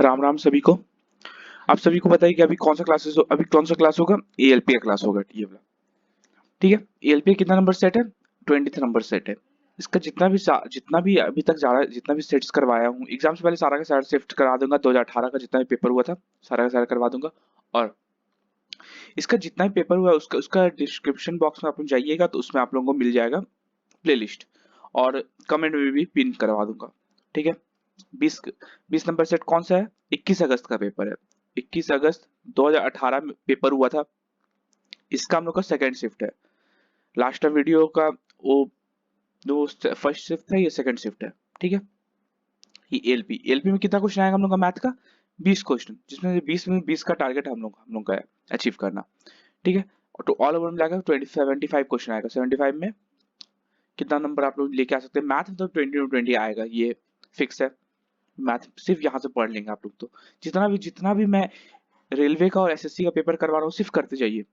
राम राम सभी को। आप सभी को बताइए कि अभी कौन सा क्लास होगा। एएलपी का क्लास होगा ये वाला। ठीक है। एएलपी कितना नंबर सेट है? 20th नंबर सेट है। इसका जितना भी अभी तक ज्यादा जितना भी सेट्स करवाया हूँ एग्जाम से पहले सारा का सारा शिफ्ट करा दूंगा। 2018 का जितना भी पेपर हुआ था सारा का सारा करवा दूंगा। और इसका जितना भी पेपर हुआ है उसका उसका डिस्क्रिप्शन बॉक्स में आप लोग जाइएगा तो उसमें आप लोगों को मिल जाएगा प्लेलिस्ट। और कमेंट में भी पिन करवा दूंगा। ठीक है। 20 नंबर सेट कौन सा है? 21 अगस्त का पेपर है। 21 अगस्त 2018 में पेपर हुआ था। इसका हम लोग का सेकंड शिफ्ट है। लास्ट वीडियो का वो जो फर्स्ट शिफ्ट है ये सेकंड शिफ्ट है। ठीक है। ये एलपी में कितना क्वेश्चन आएगा हम लोग का मैथ का? 20 क्वेश्चन, जिसमें से 20 में 20 का टारगेट हम लोग का है अचीव करना। ठीक है। और तो ऑल ओवर मिलाकर 75 क्वेश्चन आएगा। 75 में कितना नंबर आप लोग लेके आ सकते हैं? मैथ में तो 20 आएगा, ये फिक्स है। मैथ सिर्फ यहाँ से पढ़ लेंगे आप लोग तो। जितना भी मैं रेलवे का और एसएससी का पेपर करवा रहा हूँ सिर्फ करते जाइए।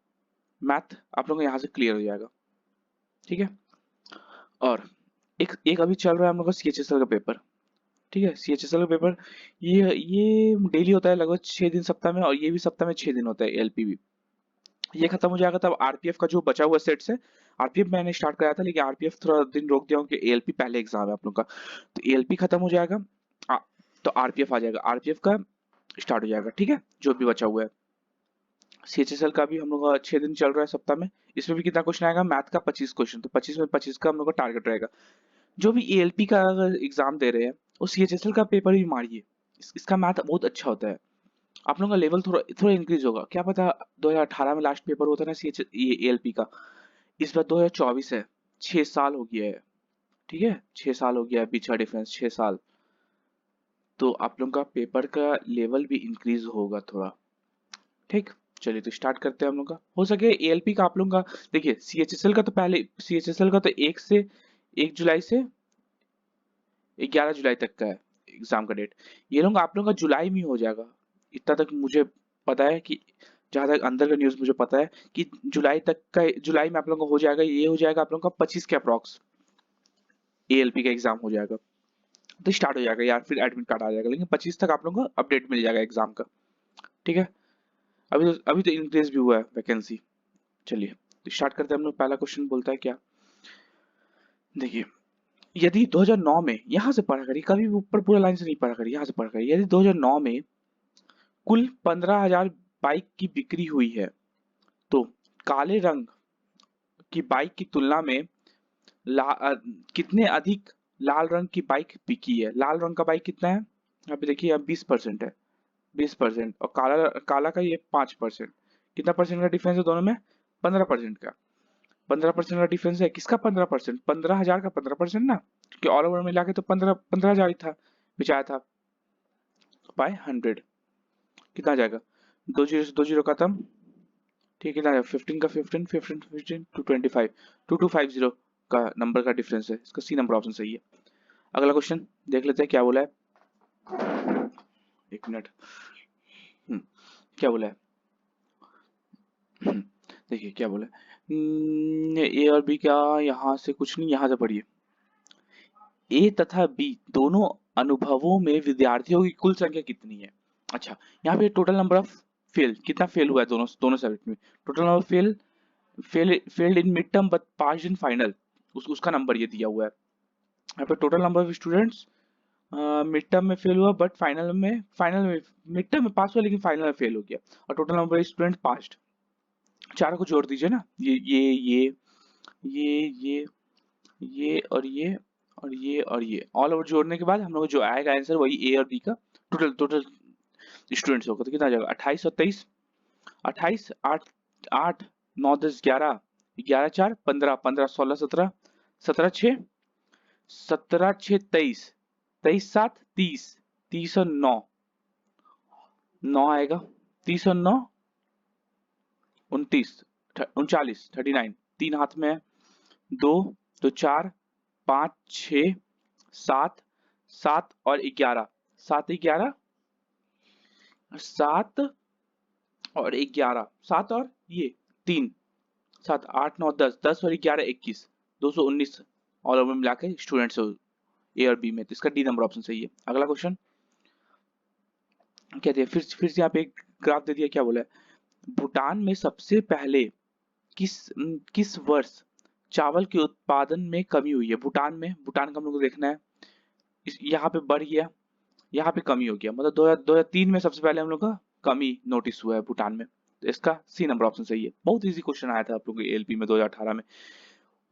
मैथ आप लोगों को यहाँ से क्लियर हो जाएगा। ठीक है। और एक एक अभी चल रहा है हम लोग का सीएचएसएल का पेपर। ठीक है। सीएचएसएल का पेपर ये डेली होता है लगभग 6 दिन सप्ताह में, और ये भी सप्ताह में 6 दिन होता है एलपी भी। ये खत्म हो जाएगा तब आरपीएफ का जो बचा हुआ सेट्स है। आरपीएफ मैंने स्टार्ट कराया था लेकिन आरपीएफ थोड़ा दिन रोक दिया क्योंकि एएलपी पहले एग्जाम है आप लोग का। तो एएलपी खत्म हो जाएगा। आ, तो आरपीएफ आ जाएगा। आरपीएफ का स्टार्ट हो जाएगा। ठीक है। जो भी बचा हुआ है सीएचएसएल का भी हम लोग का 6 दिन चल रहा है सप्ताह में। इसमें भी कितना क्वेश्चन आएगा? मैथ का 25 क्वेश्चन। तो 25 में 25 का हम लोग का टारगेट रहेगा। जो भी एएलपी का अगर एग्जाम दे रहे हैं वो सीएचएसएल का पेपर भी मारिए। इसका मैथ बहुत अच्छा होता है। आप लोगों का लेवल थोड़ा थोड़ा इंक्रीज होगा। क्या पता 2018 में लास्ट पेपर होता है ना सीएच ये एएलपी का। इस बार 2024 है। 6 साल हो गया है। ठीक है। 6 साल हो गया है, पीछा डिफरेंस 6 साल। तो आप लोगों का पेपर का लेवल भी इंक्रीज होगा थोड़ा। ठीक। चलिए तो स्टार्ट करते हैं हम लोग का। हो सके एएलपी का आप लोगों का देखिए। सीएचएसएल का तो पहले सीएचएसएल का तो 1 जुलाई से 11 जुलाई तक का है एग्जाम का डेट। ये लोग आप लोगों का जुलाई में ही हो जाएगा। इतना तक मुझे पता है कि जहां तक अंदर का न्यूज मुझे पता है कि जुलाई में आप लोगों का हो जाएगा। ये हो जाएगा आप लोगों का 25 के अप्रॉक्स एएलपी का एग्जाम हो जाएगा। तो स्टार्ट हो जाएगा यार, फिर एडमिट कार्ड आ जाएगा, लेकिन 25 तक आप लोगों को अपडेट मिल जाएगा एग्जाम का। ठीक है। अभी तो इंक्रीज भी हुआ है वैकेंसी। चलिए तो स्टार्ट करते हैं हम लोग। पहला क्वेश्चन बोलता है क्या? देखिए, यदि 2009 में यहां से पढ़ा करिए, कभी भी ऊपर पूरा लाइन से नहीं पढ़ा करिए, यहां से पढ़ा करिए। यदि 2009 में कुल 15,000 बाइक की बिक्री हुई है तो काले रंग की बाइक की तुलना में कितने अधिक लाल रंग की बाइक बिकी है? लाल रंग का बाइक कितना है? अभी देखिए अब 20% है। 20%। और काला काला का ये 5%। कितना परसेंट का डिफरेंस है दोनों में? 15% का। 15% का डिफरेंस है। किसका 15%? 15,000 का 15% ना, क्योंकि ऑल ओवर मिला के तो 15,000 ही था बेचाया था। बाय 100 कितना आ जाएगा? 2 जीरो से 2 जीरो खत्म। ठीक है ना। 15 का 15, 15 15 225, 2250 का नंबर का डिफरेंस है। इसका सी नंबर ऑप्शन सही है। अगला क्वेश्चन देख लेते हैं क्या बोला है। एक मिनट। क्या बोला है? देखिए क्या बोला है। ए और बी का यहाँ से कुछ नहीं, यहाँ से पढ़िए। ए तथा बी दोनों अनुभवों में विद्यार्थियों की कुल संख्या कितनी है? अच्छा, यहाँ पे टोटल नंबर ऑफ फेल कितना फेल हुआ है दोनों दोनों सब्जेक्ट में। Total number failed in mid term but passed in final, उसका नंबर ये दिया हुआ है। यहाँ पे total number of students mid term में फेल हुआ बट फाइनल में मिड टर्म में पास हुआ लेकिन फाइनल में फेल हो गया। और total number of student passed. चारों को जोड़ दीजिए ना। ये ये और ये ऑल ओवर जोड़ने के बाद हम लोग जो आएगा आंसर वही ए और बी का टोटल टोटल स्टूडेंट्स होगा। तो कितना आ जाएगा? 28 और 23। 28 8 8 9 10 11 11 4 15 15 16 17 17 6 17 6 23 23 7 30 30 और 9 9 आएगा। 30 और 9 29 39 39। तीन हाथ में है। दो तो 4 5 6 7 7 और 11 7 11 7 और 11 7 और ये 3 7 8 9 10 10 और 11 21 219 ऑल ओवर मिला के स्टूडेंट्स ए और बी में। तो इसका डी नंबर ऑप्शन सही है। अगला क्वेश्चन क्या दिया, फिर से यहाँ पे एक ग्राफ दे दिया, क्या बोला है, भूटान में सबसे पहले किस वर्ष चावल के उत्पादन में कमी हुई है। भूटान में, भूटान का हम लोग को देखना है, यहाँ पे बढ़ गया, यहाँ पे कमी हो गया, मतलब 2003 में सबसे पहले हम लोग का कमी नोटिस हुआ है भूटान में। तो इसका सी नंबर ऑप्शन सही है। बहुत इजी क्वेश्चन आया था आप लोगों के एलपी में 2018 में।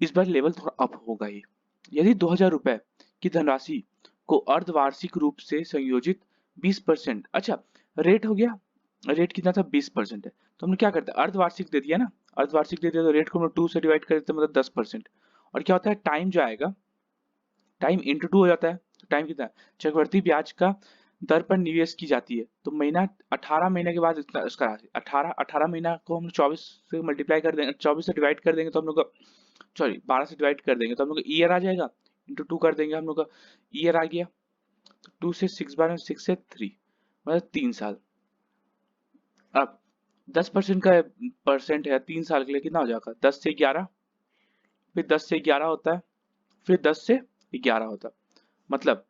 इस बार लेवल थोड़ा अप होगा ही। यदि 2000 रुपए की धनराशि को अर्धवार्षिक रूप से संयोजित 20%, अच्छा रेट हो गया, रेट कितना था, 20% है, तो हमने क्या करते हैं, अर्धवार्षिक दे दिया ना, अर्धवार्षिक दे दिया तो रेट को हम लोग 2 से डिवाइड कर देते हैं, मतलब 10%। और क्या होता है, टाइम जो आएगा, टाइम इंटू 2 हो जाता है, तो टाइम कितना है, चक्रवृद्धि ब्याज का दर पर निवेश की जाती है, तो महीना 18 महीने के बाद इतना इसका राशि 18 महीना को हम 24 से मल्टीप्लाई कर देंगे, 24 से डिवाइड कर देंगे तो हम लोग का, सॉरी 12 से डिवाइड कर देंगे तो हम लोग का ईयर आ जाएगा, इंटू 2 कर देंगे हम लोग का, ईयर आ गया, तो 2 से 6 बार में 6 से 3, मतलब 3 साल। अब 10% का परसेंट है 3 साल के लिए, कितना हो जाएगा, 10 से 11, फिर 10 से 11 होता है, फिर 10 से 11 होता है, मतलब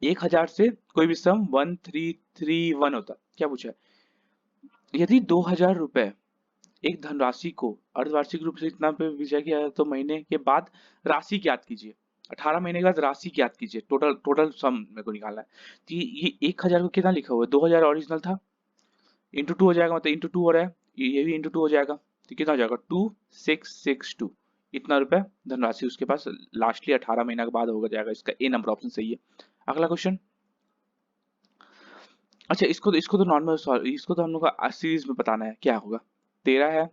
1000 से कोई भी सम 1331 होता है। क्या पूछा है, यदि 2000 रुपए एक धनराशि को अर्धवार्षिक रूप से इतना पे विचार किया है, तो महीने के बाद राशि ज्ञात कीजिए, 18 महीने के बाद राशि ज्ञात कीजिए, टोटल टोटल सम मेरे को निकालना है। तो ये 1000 को कितना लिखा हुआ है, 2000 ओरिजिनल था, इंटू 2 हो जाएगा, मतलब इंटू 2 हो रहा है, ये भी इंटू 2 हो जाएगा, तो कितना हो जाएगा, 2662, इतना रुपए धनराशि उसके पास लास्टली 18 महीना के बाद होगा जाएगा। इसका ए नंबर ऑप्शन सही है। अगला क्वेश्चन, अच्छा इसको तो नॉर्मल सॉल्व, इसको तो हम लोग का सीरीज में बताना है, क्या होगा, 13 है,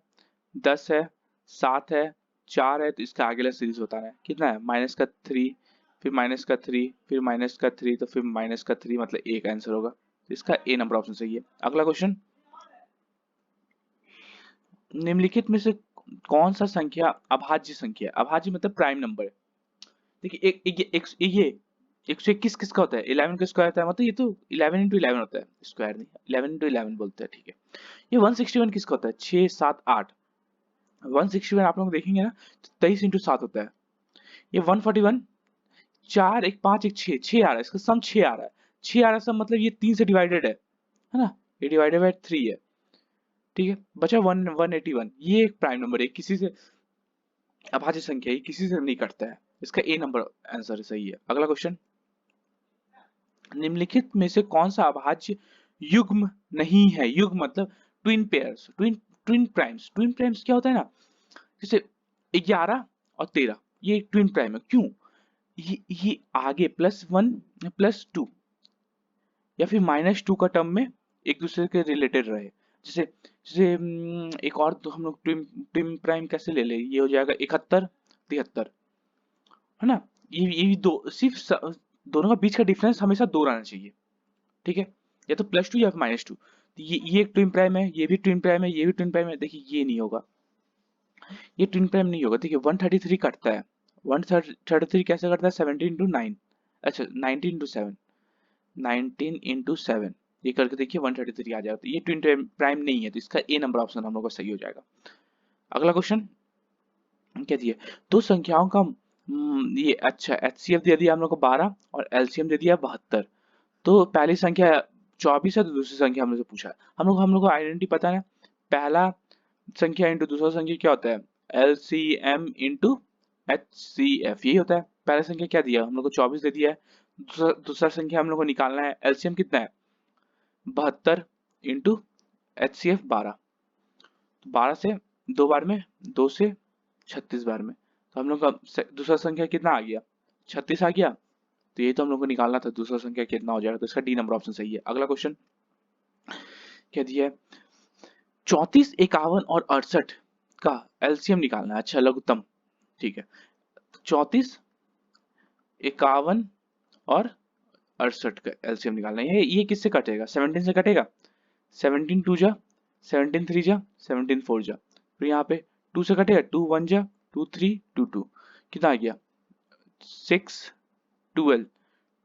10 है, 7 है, 4 है, तो इसका आगे वाला सीरीज बताना है, कितना है, -3, फिर -3, फिर -3, तो फिर -3, मतलब एक आंसर होगा, तो इसका ए नंबर ऑप्शन सही है। अगला क्वेश्चन, निम्नलिखित में से कौन सा संख्या अभाज्य संख्या है, अभाज्य मतलब प्राइम नंबर है। देखिए ये 121 किसका होता है, 11 का स्क्वायर होता है, मतलब ये तो 11 इंटू 11 होता है, स्क्वायर नहीं, 11 इंटू 11 बोलते हैं, ठीक है। ये 161 किसका होता है, 6 7 8, 161 आप लोग देखेंगे ना, 23 इंटू 7 होता है। ये 141, 4 1 5 1 6, 6 आ रहा है, इसका सम 6 आ रहा है, 6 आ रहा है सम, मतलब ये 3 से डिवाइडेड है ना, ये डिवाइडेड बाय 3 है, ठीक है, बचा 181, ये एक प्राइम नंबर है, किसी से अभाज्य संख्या, ये किसी से नहीं कटता है, इसका ए नंबर आंसर सही है। अगला क्वेश्चन, निम्नलिखित में से कौन सा अभाज्य युग्म नहीं है, युग्म मतलब twin pairs, twin primes, twin primes क्या होता है ना, जैसे 11 और 13, ये ट्विन प्राइम है, क्यों, ये आगे +1 +2 या फिर -2 का टर्म में एक दूसरे के रिलेटेड रहे, जैसे जैसे एक और तो हम लोग ट्विन ट्विन प्राइम कैसे ले ले, ये हो जाएगा 71 73, है ना, ये दो सिर्फ दोनों का बीच का डिफरेंस हमेशा 2 रहना चाहिए, ठीक है, या तो +2 या -2, तो ये एक ट्विन प्राइम है, ये भी ट्विन प्राइम है, ये भी ट्विन प्राइम है, देखिए ये नहीं होगा, ये ट्विन प्राइम नहीं होगा, देखिए 133 कटता है, 133 कैसे कटता है, 17 × 9, अच्छा 19 × 7, 19 × 7, ये करके देखिए 133 आ जाएगा, तो ये ट्विन प्राइम नहीं है, तो इसका ए नंबर ऑप्शन हम लोग का सही हो जाएगा। अगला क्वेश्चन क्या दिया, दो संख्याओं का ये अच्छा एचसीएफ दे दिया हम लोग को 12 और एलसीएम दे दिया 72, तो पहली संख्या 24 है, तो दूसरी संख्या हमने से पूछा है, हम लोग को आइडेंटिटी पता है, पहला संख्या इंटू दूसरा संख्या क्या होता है, एलसीएम इंटू एचसीएफ, यही होता है। पहला संख्या क्या दिया हम लोग को 24 दे दिया है, दूसरा संख्या हम लोग को निकालना है, एलसीएम कितना है 72 इंटू एचसीएफ 12, 12 से 2 बार में, 2 से 36 बार में, तो हम लोग का दूसरा संख्या कितना आ गया, 36 आ गया, तो ये तो हम लोग को निकालना था दूसरा संख्या कितना हो जाएगा, तो इसका डी नंबर ऑप्शन सही है। अगला क्वेश्चन क्या दिया है, 34 51 और 68 का एलसीएम निकालना है, अच्छा लघुत्तम, ठीक है, 34 51 और 68 का एलसीएम निकालना है, ये किससे कटेगा, 17 से कटेगा, 17 2 जा, 17 3 जा, 17 4 जा, फिर यहाँ पे 2 से कटेगा, 2 1 जा, 2 3 2 2, कितना आ गया 6 12,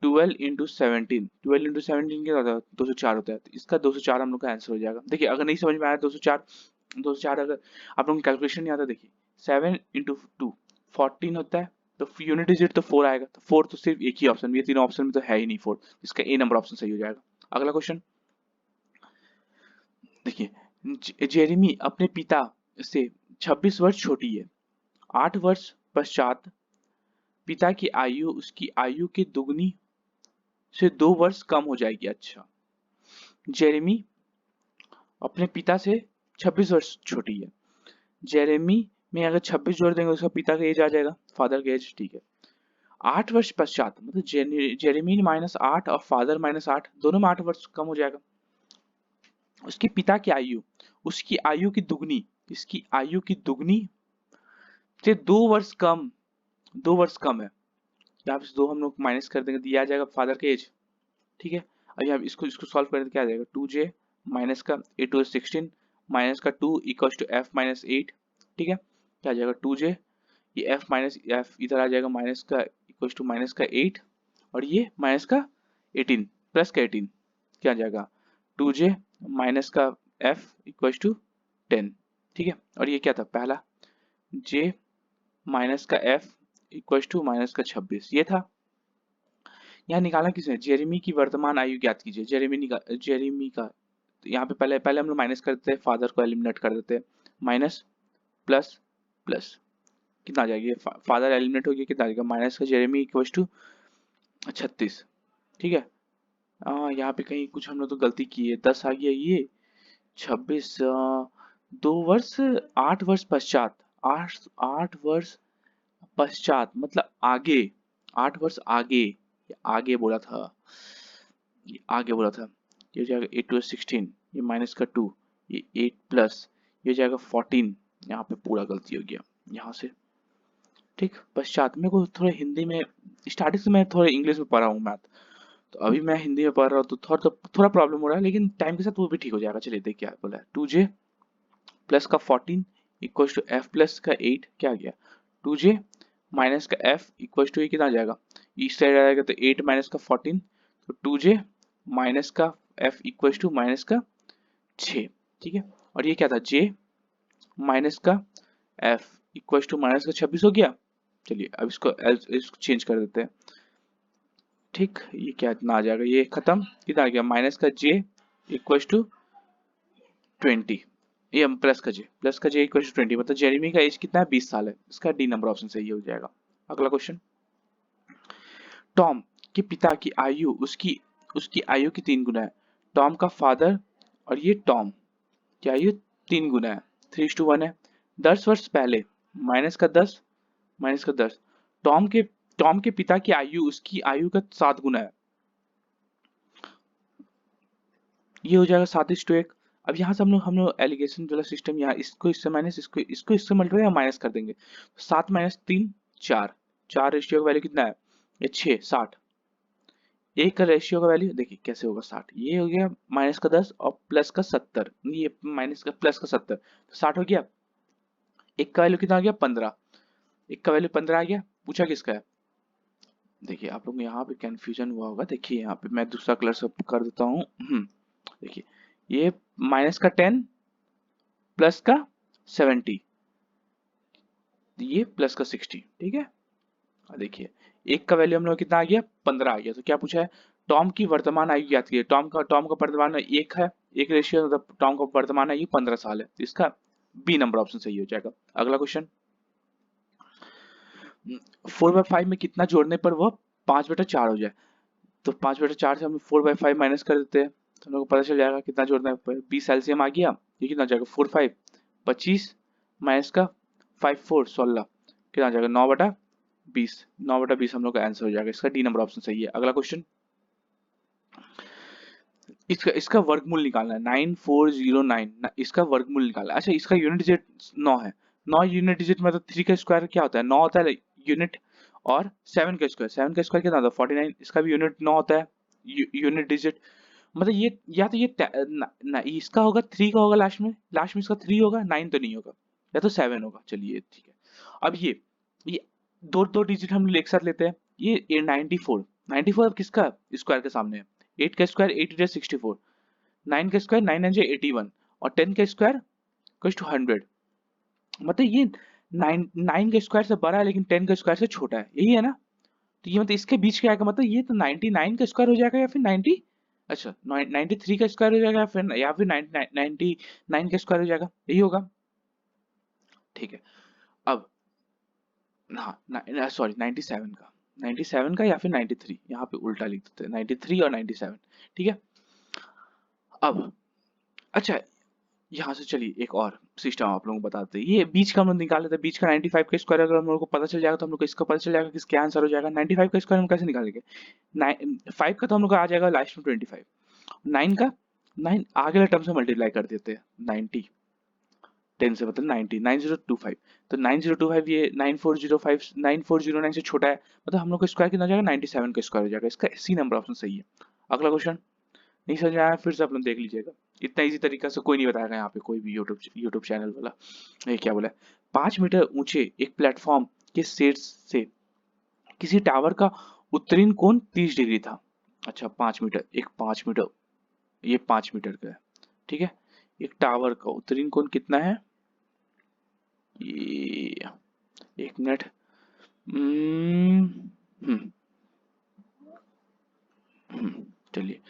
12 इंटू 17, 12 इंटू 17 क्या होता है, 204 होता है, तो इसका 204 हम लोग का आंसर हो जाएगा। देखिए अगर नहीं समझ में आया 204 अगर आप लोगों को कैलकुलेशन नहीं आता, देखिए 7 इंटू 2 14 होता है, तो यूनिट डिजिट तो 4 आएगा, तो 4 तो सिर्फ एक ही ऑप्शन, ये तीनों ऑप्शन में तो है ही नहीं 4, इसका ए नंबर ऑप्शन सही हो जाएगा। अगला क्वेश्चन, देखिए, जेरेमी अपने पिता से 26 वर्ष छोटी है। 8 वर्ष पश्चात पिता की आयु उसकी आयु की दुगनी से 2 वर्ष कम हो जाएगी। अच्छा, जेरेमी अपने पिता से 26 वर्ष छोटी है। जेरेमी में अगर 26 जोड़ देंगे उसका पिता का एज आ जाएगा, फादर का एज, ठीक है। 8 वर्ष पश्चात मतलब जेरेमी -8 और फादर -8, दोनों में 8 वर्ष कम हो जाएगा। उसके पिता की आयु उसकी आयु की दुगनी, इसकी आयु की दुगनी से 2 वर्ष कम, 2 वर्ष कम है। यहाँ पे 2 हम लोग माइनस कर देंगे, दिया जाएगा फादर का एज, ठीक है। अभी हम इसको इसको सॉल्व करें तो क्या आ जाएगा, 2j माइनस का 8 टू 16 माइनस का 2 इक्वल्स टू f माइनस 8, ठीक है। क्या आ जाएगा 2j, ये f माइनस f इधर आ जाएगा माइनस का इक्वल्स टू माइनस का 8 और ये माइनस का 18 प्लस का 18, क्या आ जाएगा 2j माइनस का f इक्वल्स टू 10, ठीक है। और ये क्या था पहला, j माइनस का f इक्वल्स टू माइनस का 26, ये था। यहाँ निकालना किसने, जेरेमी की वर्तमान आयु ज्ञात कीजिए। जेरेमी का तो यहाँ पे पहले पहले हम लोग माइनस कर देते हैं, फादर को एलिमिनेट कर देते हैं, माइनस प्लस प्लस कितना आ जाएगा, फादर एलिमिनेट हो गया, कितना आ जाएगा माइनस का जेरेमी इक्वल्स टू 36, ठीक है। यहाँ पे कहीं कुछ हम लोग तो गलती की है, 10 आ गया, ये 26 2 वर्ष 8 वर्ष पश्चात, 8 वर्ष पश्चात मतलब आगे, 8 वर्ष आगे, आगे बोला था, ये आगे बोला था। ये हो जाएगा 8 टू 16, ये माइनस का 2, ये 8 प्लस ये हो जाएगा 14, यहाँ पे पूरा गलती हो गया यहाँ से, ठीक। पश्चात मेरे को थोड़ा हिंदी में, स्टार्टिंग से मैं थोड़ा इंग्लिश में पढ़ा हूँ मैथ, तो अभी मैं हिंदी में पढ़ रहा हूँ तो थोड़ा प्रॉब्लम हो रहा है, लेकिन टाइम के साथ वो भी ठीक हो जाएगा। चलिए देखिए क्या बोला है, 2j प्लस का 14 इक्वल्स टू f प्लस का 8, क्या आ गया 2j माइनस का f इक्वल्स टू, ये कितना आ जाएगा, इस साइड आ जाएगा तो 8 माइनस का 14, तो 2j माइनस का f इक्वल्स टू माइनस का 6, ठीक है। और ये क्या था, j माइनस का f इक्वल्स टू माइनस का 26 हो गया। चलिए अब इसको चेंज कर देते हैं, ठीक। ये क्या इतना आ जाएगा, ये खत्म, कितना आ गया माइनस का j इक्वल्स टू 20, ये प्लस का जे इक्वल टू 20, मतलब जेरेमी का एज कितना है 20 साल है। इसका डी नंबर ऑप्शन सही हो जाएगा। अगला क्वेश्चन, टॉम के पिता की आयु उसकी उसकी आयु की 3 गुना है। टॉम का फादर और ये टॉम की आयु 3 गुना है, 3:1 है। 10 वर्ष पहले माइनस का 10, टॉम के पिता की आयु उसकी आयु का 7 गुना है, ये हो जाएगा 7:1। अब यहाँ से हम लोग एलिगेशन वाला सिस्टम, यहाँ इसको इससे माइनस, इसको इससे मल्टीप्लाई या माइनस कर देंगे। 7 माइनस 3 4, 4 रेशियो का वैल्यू कितना है, ये 6 60। एक का रेशियो का वैल्यू देखिए कैसे होगा 60, ये हो गया माइनस का 10 और प्लस का 70, ये माइनस का प्लस का 70, तो 60 हो गया। एक का वैल्यू कितना आ गया 15, एक का वैल्यू 15 आ गया। पूछा किसका है, देखिए आप लोग यहाँ पे कंफ्यूजन हुआ होगा, देखिए यहाँ पे मैं दूसरा कलर से कर देता हूँ। देखिए ये माइनस का 10 प्लस का 70, ये प्लस का 60, ठीक है। देखिए एक का वैल्यू हम लोग कितना आ गया 15 आ गया, तो क्या पूछा है, टॉम की वर्तमान आयु ज्ञात कीजिए। टॉम का वर्तमान एक है, एक रेशियो, मतलब टॉम का वर्तमान आयु 15 साल है, तो इसका बी नंबर ऑप्शन सही हो जाएगा। अगला क्वेश्चन, 4/5 में कितना जोड़ने पर वह 5/4 हो जाए। तो 5/4 से हम 4/5 माइनस कर देते हैं, तो हम लोग को पता चल जाएगा कितना जोड़ना है। 20 एलसीएम आ गया, ये कितना आ जाएगा 4/5 25 माइनस का 5 4 16, कितना आ जाएगा 9/20, 9/20 हम लोग का आंसर हो जाएगा। इसका डी नंबर ऑप्शन सही है। अगला क्वेश्चन, इसका वर्गमूल निकालना है 9409, इसका वर्गमूल निकालना है। अच्छा इसका यूनिट डिजिट 9 है, 9 यूनिट डिजिट मतलब 3 का स्क्वायर क्या होता है 9 होता है यूनिट, और 7 का स्क्वायर कितना होता है 49, इसका भी यूनिट 9 होता है यूनिट डिजिट। मतलब ये या तो ये इसका होगा 3 का होगा, लास्ट में इसका 3 होगा, 9 तो नहीं होगा, या तो 7 होगा। चलिए ठीक है। अब ये दो दो डिजिट हम एक साथ लेते हैं, ये 94 अब किसका स्क्वायर के सामने है, 8 का स्क्वायर 8 8 64, 9 का स्क्वायर 9 9 81, और 10 का स्क्वायर इक्वल्स टू 100। मतलब ये 9 का स्क्वायर से बड़ा है लेकिन 10 का स्क्वायर से छोटा है, यही है ना। तो ये मतलब इसके बीच क्या आएगा, मतलब ये तो 99 का स्क्वायर हो जाएगा या फिर 90 अच्छा 93 का स्क्वायर हो जाएगा या फिर 99 का स्क्वायर हो जाएगा, यही होगा। ठीक है। अब हाँ सॉरी 97 का, 97 का या फिर 93, यहाँ पे उल्टा लिख देते हैं 93 और 97। ठीक है। अब अच्छा, यहाँ से चलिए एक और सिस्टम आप लोगों को बताते हैं। ये बीच का हम लोग निकाल लेते हैं, बीच का 95 का स्क्वायर अगर हम लोग को पता चल जाएगा तो हम लोग को इसका पता चल जाएगा कि इसका आंसर हो जाएगा। 95 का स्क्वायर हम कैसे निकालेंगे? 5 का तो हम लोग को आ जाएगा लास्ट में 25, 9 का 9 आगे वाले टर्म से मल्टीप्लाई कर देते हैं 90, 10 से मतलब 90, 9025, तो 9025 ये 9405 9409 से छोटा है, मतलब हम लोग का स्क्वायर कितना हो जाएगा? 97 का स्क्वायर हो जाएगा। इसका सी नंबर ऑप्शन सही है। अगला क्वेश्चन नहीं समझ आया फिर से आप लोग देख लीजिएगा, इतना इजी तरीका से कोई नहीं बताएगा यहाँ पे, कोई भी यूट्यूब चैनल वाला। ये क्या बोला है? 5 मीटर ऊंचे एक प्लेटफॉर्म के शीर्ष से किसी टावर का उत्तरीन कोण 30 डिग्री था। अच्छा 5 मीटर, एक 5 मीटर, ये 5 मीटर का है। ठीक है। एक टावर का उत्तरीन कोण कितना है? ये एक मिनट, चलिए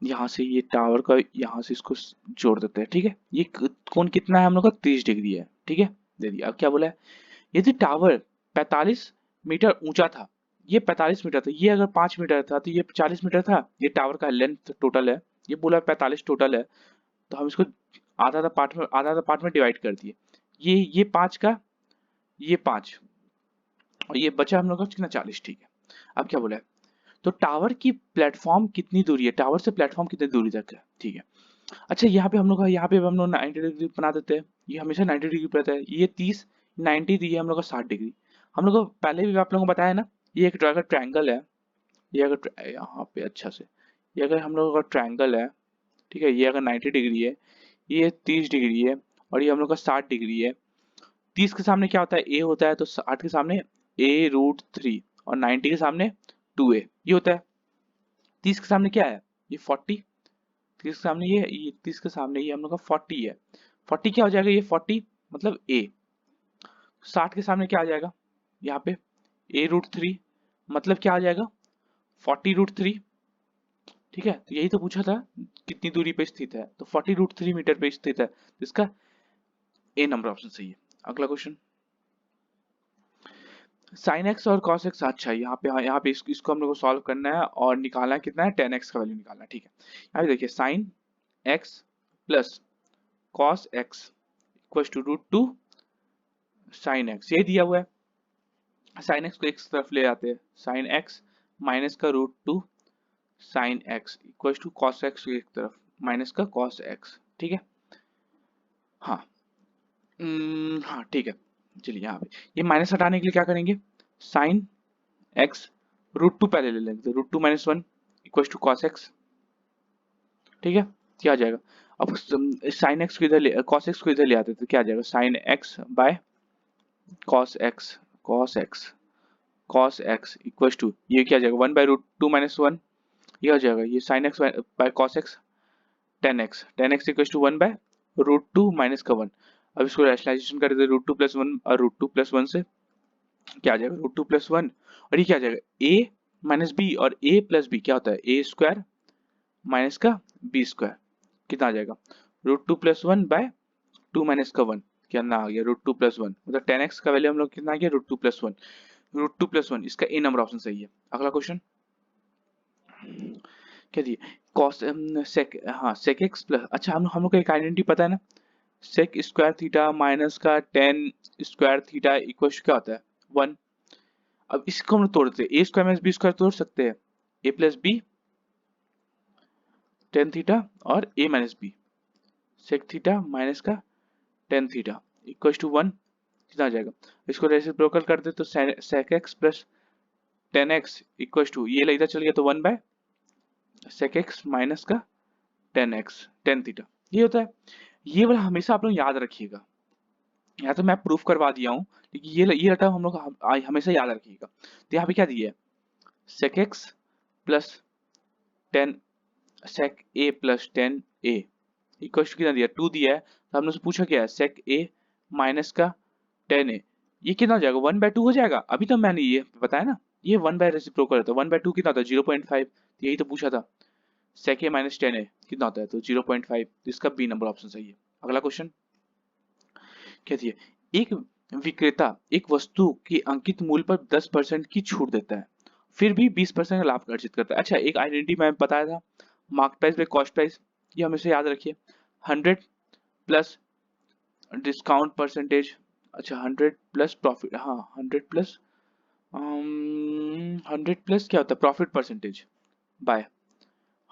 यहाँ से ये टावर का, यहाँ से इसको जोड़ देते हैं। ठीक है। ये कोण कितना है हम लोग का? 30 डिग्री है। ठीक है, दे दिया। अब क्या बोला है? यदि टावर 45 मीटर ऊंचा था, ये 45 मीटर था, ये अगर 5 मीटर था तो ये 40 मीटर था। ये टावर का लेंथ टोटल है, ये बोला 45 टोटल है, तो हम इसको आधा आधा पार्ट में डिवाइड कर दिए। ये 5 का, ये 5, और ये बचा हम लोग का कितना? 40। ठीक है। अब क्या बोला है? तो टावर की प्लेटफॉर्म कितनी दूरी है, टावर से प्लेटफॉर्म कितनी दूरी तक है? ठीक है। अच्छा यहाँ पे हम लोग 90 डिग्री बना देते हैं, ये हमेशा 90 डिग्री पे रहता है। ये 30, 90 दी है हम लोग का 60 डिग्री। हम लोग को पहले भी आप लोगों को बताया ना, ये एक अगर ट्रायंगल है, ये अगर यहाँ पे अच्छा से, ये अगर हम लोग का ट्रायंगल है, ठीक है, ये अगर 90 डिग्री है, ये 30 डिग्री है, और ये हम लोग का 60 डिग्री है। 30 के सामने क्या होता है? ए होता है, तो 60 के सामने a√3, और 90 के सामने 2a, ये होता है। 30 के सामने क्या है? ये 40, 30 के सामने ये 30 के सामने ये हम लोग का 40 है। 40 क्या हो जाएगा? ये 40 मतलब a। 60 के सामने क्या आ जाएगा यहाँ पे? a√3 मतलब क्या आ जाएगा? 40√3। ठीक है, तो यही तो पूछा था कितनी दूरी पे स्थित है, तो 40√3 मीटर पे स्थित है, तो इसका ए नंबर ऑप्शन सही है। अगला क्वेश्चन, साइन एक्स और कॉस एक्स। अच्छा यहाँ पे इसको हम लोग को सॉल्व करना है और निकालना है कितना है? 10x का वैल्यू निकालना है। ठीक है, यहाँ पे देखिए sine x plus cos x equal to √2 sine x, ये दिया हुआ है। साइन एक्स को एक तरफ ले आते हैं, साइन एक्स माइनस का √2 sine x equal to cos x एक तरफ माइनस का कॉस एक्स। ठीक है। हाँ हाँ ठीक है। चलिए यहाँ पे ये माइनस हटाने के लिए क्या करेंगे? साइन एक्स √2 पहले ले लेंगे, √2 - 1 इक्वल टू कॉस एक्स। ठीक है, क्या आ जाएगा? अब साइन एक्स को इधर ले, कॉस एक्स को इधर ले आते तो क्या आ जाएगा? Sine x by cos x, cos x, cos x equal to ये क्या आ जाएगा? 1/√2 - 1, ये आ जाएगा। ये sine x by cos x 10x, 10x equal to 1/√2 minus का 1। अब इसको रैशनलाइजेशन कर देते √2 + 1, और √2 + 1 से क्या आ जाएगा? √2 + 1, और ये क्या आ जाएगा? a - b, और a + b क्या होता है? a स्क्वायर माइनस का b स्क्वायर, कितना आ जाएगा? √2 + 1/2 माइनस का 1, कितना आ गया? √2 + 1, मतलब 10x का वैल्यू हम लोग कितना आ गया? √2 + 1, √2 + 1, इसका ए नंबर ऑप्शन सही है। अगला क्वेश्चन क्या दिए? कॉस सेक, हाँ सेक एक्स प्लस, अच्छा हम लोग को एक आइडेंटिटी पता है ना, सेक स्क्वायर थीटा माइनस का टेन स्क्वायर थीटा इक्वल क्या होता है? 1। अब इसको हम लोग तोड़ देते हैं, A square minus B square तोड़ सकते हैं, A plus B tan theta और A minus B, sec theta minus का टेन थीटा इक्वल टू 1, कितना आ जाएगा? इसको रेसिप्रोकल कर दे तो sec x plus tan x equal to ये इधर चल गया तो 1 सेक एक्स माइनस का टेन एक्स टेन थीटा, ये होता है। ये वाला हमेशा आप लोग याद रखिएगा, या तो मैं प्रूफ करवा दिया हूँ, लेकिन ये रटा हम लोग हमेशा याद रखिएगा। तो यहाँ पे क्या दिया है? Sec x plus tan sec a plus tan a equal to कितना दिया? 2 दिया है, तो हमने से पूछा क्या है? सेक ए माइनस का टेन ए, ये कितना हो जाएगा? 1/2 हो जाएगा। अभी तो मैंने ये बताया ना, ये 1 बाय रेसिप्रोकल होता है, 1/2 कितना होता है? 0.5, यही तो पूछा था। sec a माइनस 10a कितना होता है, तो 0.5, इसका बी नंबर ऑप्शन सही है। अगला क्वेश्चन कहती है, एक विक्रेता एक वस्तु के अंकित मूल्य पर 10% की छूट देता है, फिर भी 20% का लाभ अर्जित करता है। अच्छा, एक आइडेंटिटी मैं बताया था, mark price by cost price, ये हमेशा याद रखिए। 100 प्लस डिस्काउंट परसेंटेज, अच्छा 100 प्लस प्रॉफिट, हाँ 100 प्लस क्या होता है, प्रॉफिट परसेंटेज बाय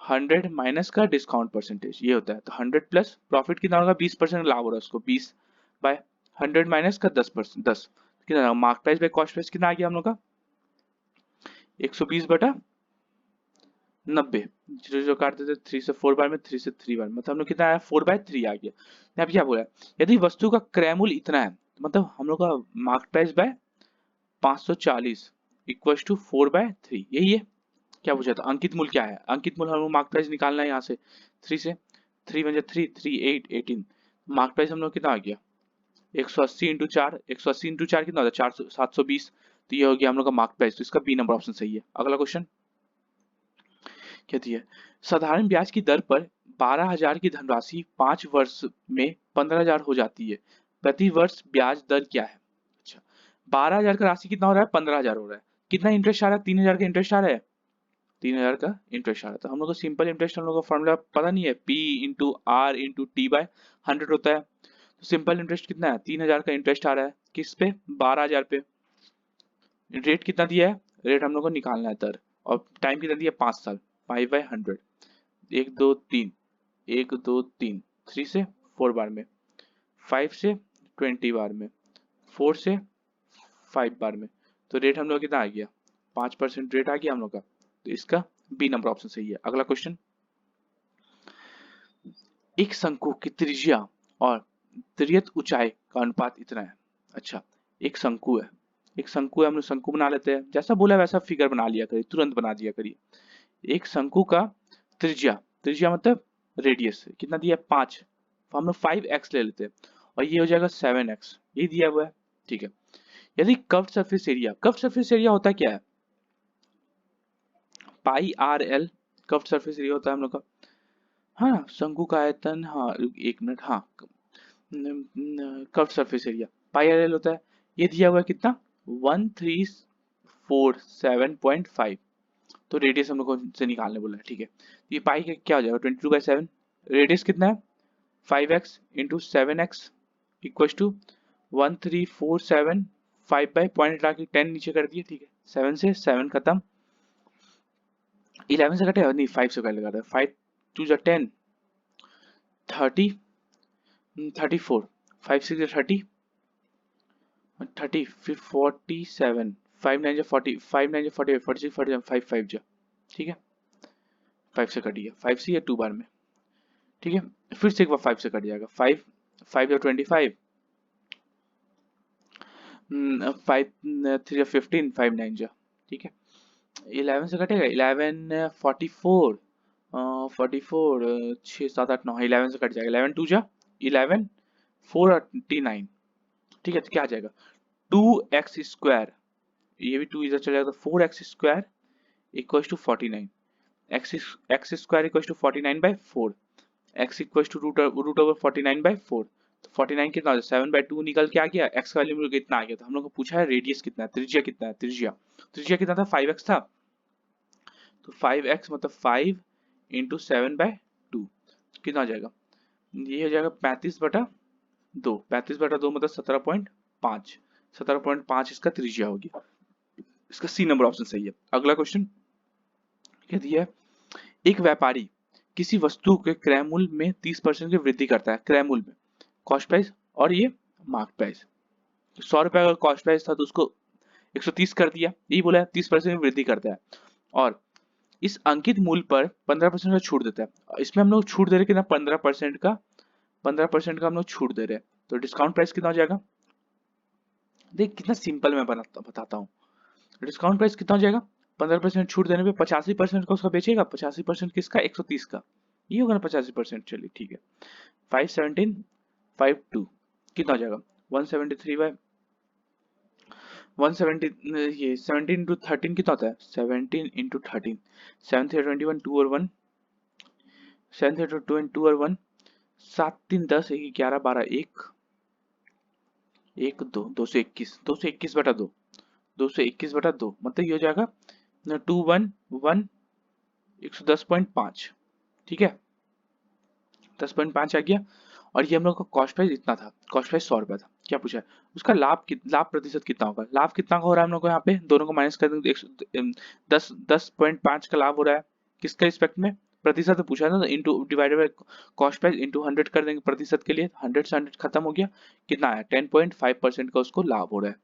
100 माइनस का डिस्काउंट परसेंटेज, ये होता है। तो 100 प्लस प्रॉफिट कितना होगा, 20% लाभ हो रहा है उसको, 20 बाय 100 माइनस का 10%, 10 कितना, mark price by cost price कितना आ गया हम लोग का, 120 बटा 90, जो जो काटते थे 3 से 4 बार में, 3 से 3 बार, मतलब हम लोग कितना आया, 4/3 आ गया। यहाँ पे क्या बोला, यदि वस्तु का क्रय मूल्य इतना है, तो मतलब हम लोग का mark price by 540 equal to 4/3, यही है। क्या पूछा था, अंकित मूल्य क्या है, अंकित मूल्य हम लोग मार्क प्राइस निकालना है यहाँ से, 3 से 3 बजे 3 3 8 18, मार्क प्राइस हम लोग कितना आ गया, 180 इंटू 4, 180 इंटू 4 कितना होता है, 400 720, तो ये हो गया हम लोग का मार्क प्राइस, तो इसका बी नंबर ऑप्शन सही है। अगला क्वेश्चन कहती है, साधारण ब्याज की दर पर 12,000 की धनराशि 5 वर्ष में 15,000 हो जाती है, प्रति वर्ष ब्याज दर क्या है। अच्छा, 12,000 का राशि कितना हो रहा है, 15,000 हो रहा है, कितना इंटरेस्ट आ रहा है, 3,000 का इंटरेस्ट आ रहा है, 3,000 का इंटरेस्ट आ रहा है। तो हम लोग को सिंपल इंटरेस्ट, हम लोग का फॉर्मूला पता नहीं है, P into R into T by 100 होता है। तो सिंपल इंटरेस्ट कितना है, 3,000 का इंटरेस्ट आ रहा है, किस पे, 12,000 पे। रेट कितना दिया है, रेट हम लोग को निकालना है दर, और टाइम कितना दिया है, 5 साल, 5/100, 1 2 3, 1 2 3, 3 से 4 बार में, 5 से 20 बार में, 4 से 5 बार में, तो रेट हम लोग कितना आ गया, 5% रेट आ गया हम लोग का, तो इसका बी नंबर ऑप्शन सही है। अगला क्वेश्चन, एक शंकु की त्रिज्या और त्रियत ऊंचाई का अनुपात इतना है। अच्छा, एक शंकु है, एक शंकु है, हम लोग शंकु बना लेते हैं, जैसा बोला वैसा फिगर बना लिया करिए, तुरंत बना दिया करिए। एक शंकु का त्रिज्या, त्रिज्या मतलब रेडियस कितना दिया है, 5, तो हम लोग 5x ले लेते हैं, और ये हो जाएगा 7x, ये दिया हुआ है, ठीक है। यदि curved surface area, curved surface area होता क्या है, pi R L, curved surface area होता है हम लोग का, हाँ शंकु का आयतन, हाँ 1 मिनट, हाँ curved surface area pi R L होता है, ये दिया हुआ है कितना, 1347.5, तो रेडियस हम लोग को से निकालने बोला है, ठीक है। ये पाई का क्या हो जाएगा, 22/7, रेडियस कितना है, 5x into 7x equal to 1347, 5 by point हटा के 10 नीचे कर दिए, ठीक है, 7 से 7 खत्म, 11 से कटेगा नहीं, 5 से कटेगा, 5 2 जा 10, 30, 34, 5 6 30, 30 फिर 47, 5 9 जा 40, 5 9 जा 48, 46 47, 5 5 जा, ठीक है, 5 से कट गया, 5 से या 2 बार में, ठीक है, फिर से एक बार 5 से कट जाएगा, 5 5 या 25, 5 3 या 15, 5 9 जा, ठीक है, 11 से कटेगा, 11 44, 44 6 7 8 9, 11 से कट जाएगा, 11 2 जा 11 489, ठीक है, तो क्या आ जाएगा, 2x², ये भी 2 इधर चला जाएगा, तो 4x² equal to 49, x² equal to 49/4, x equal to root over 49/4, तो 49 कितना हो जाए, 7/2 निकल के आ गया, x का वैल्यू कितना आ गया, तो हम लोग को पूछा है रेडियस कितना है, त्रिज्या कितना है, त्रिज्या कितना था, 5x था, तो 5x मतलब 5 इंटू 7/2 कितना हो जाएगा, ये हो जाएगा 35/2, 35/2 मतलब 17.5, 17.5 इसका त्रिज्या होगी, इसका सी नंबर ऑप्शन सही है। अगला क्वेश्चन क्या दिया है, एक व्यापारी किसी वस्तु के क्रय मूल्य में 30% की वृद्धि करता है, क्रय मूल्य में, कॉस्ट प्राइस और ये मार्क प्राइस, 100 रुपए का कॉस्ट प्राइस था तो उसको 130 कर दिया, यही बोला है 30% की वृद्धि करता है, और इस अंकित मूल्य पर 15% का छूट देता है, इसमें हम लोग छूट दे रहे हैं कितना, 15% का हम लोग छूट दे रहे हैं, तो डिस्काउंट प्राइस कितना हो जाएगा, देख कितना सिंपल मैं बताता हूँ, डिस्काउंट प्राइस कितना हो जाएगा, 15% छूट देने पे 85% का उसका बेचेगा, 85% किसका, 130 का, ये होगा ना 85%, चलिए ठीक है, 517 52 कितना हो जाएगा, 173 170, ये 17 इंटू 13 कितना होता है, 17 इंटू 13, 7 3 21, 2 और 1 7 से 2 एंड 2 और 1, 7 3 10, 1 11 12, 1 1 2, 221, 221/2, 221/2 मतलब ये हो जाएगा 211, 110.5। ठीक है, 10.5 आ गया। और ये हम लोग का कॉस्ट प्राइस इतना था, कॉस्ट प्राइस 100 रुपया था। क्या पूछा है, उसका लाभ प्रतिशत कितना होगा, लाभ कितना का हो रहा है हम लोग को यहाँ पे, दोनों को माइनस कर देंगे, 10.5 का लाभ हो रहा है, किसके रिस्पेक्ट में, प्रतिशत में पूछा था ना, into divided by cost price into 100 कर देंगे प्रतिशत के लिए, 100 से 100 खत्म हो गया, कितना है 10.5% का उसको लाभ हो रहा है,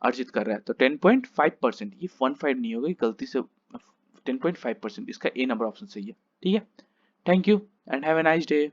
अर्जित कर रहा है। तो 10.5%, ये 15 नहीं होगा, गलती से 10.5%, इसका ए नंबर ऑप्शन सही है। ठीक है, thank you and have a nice day.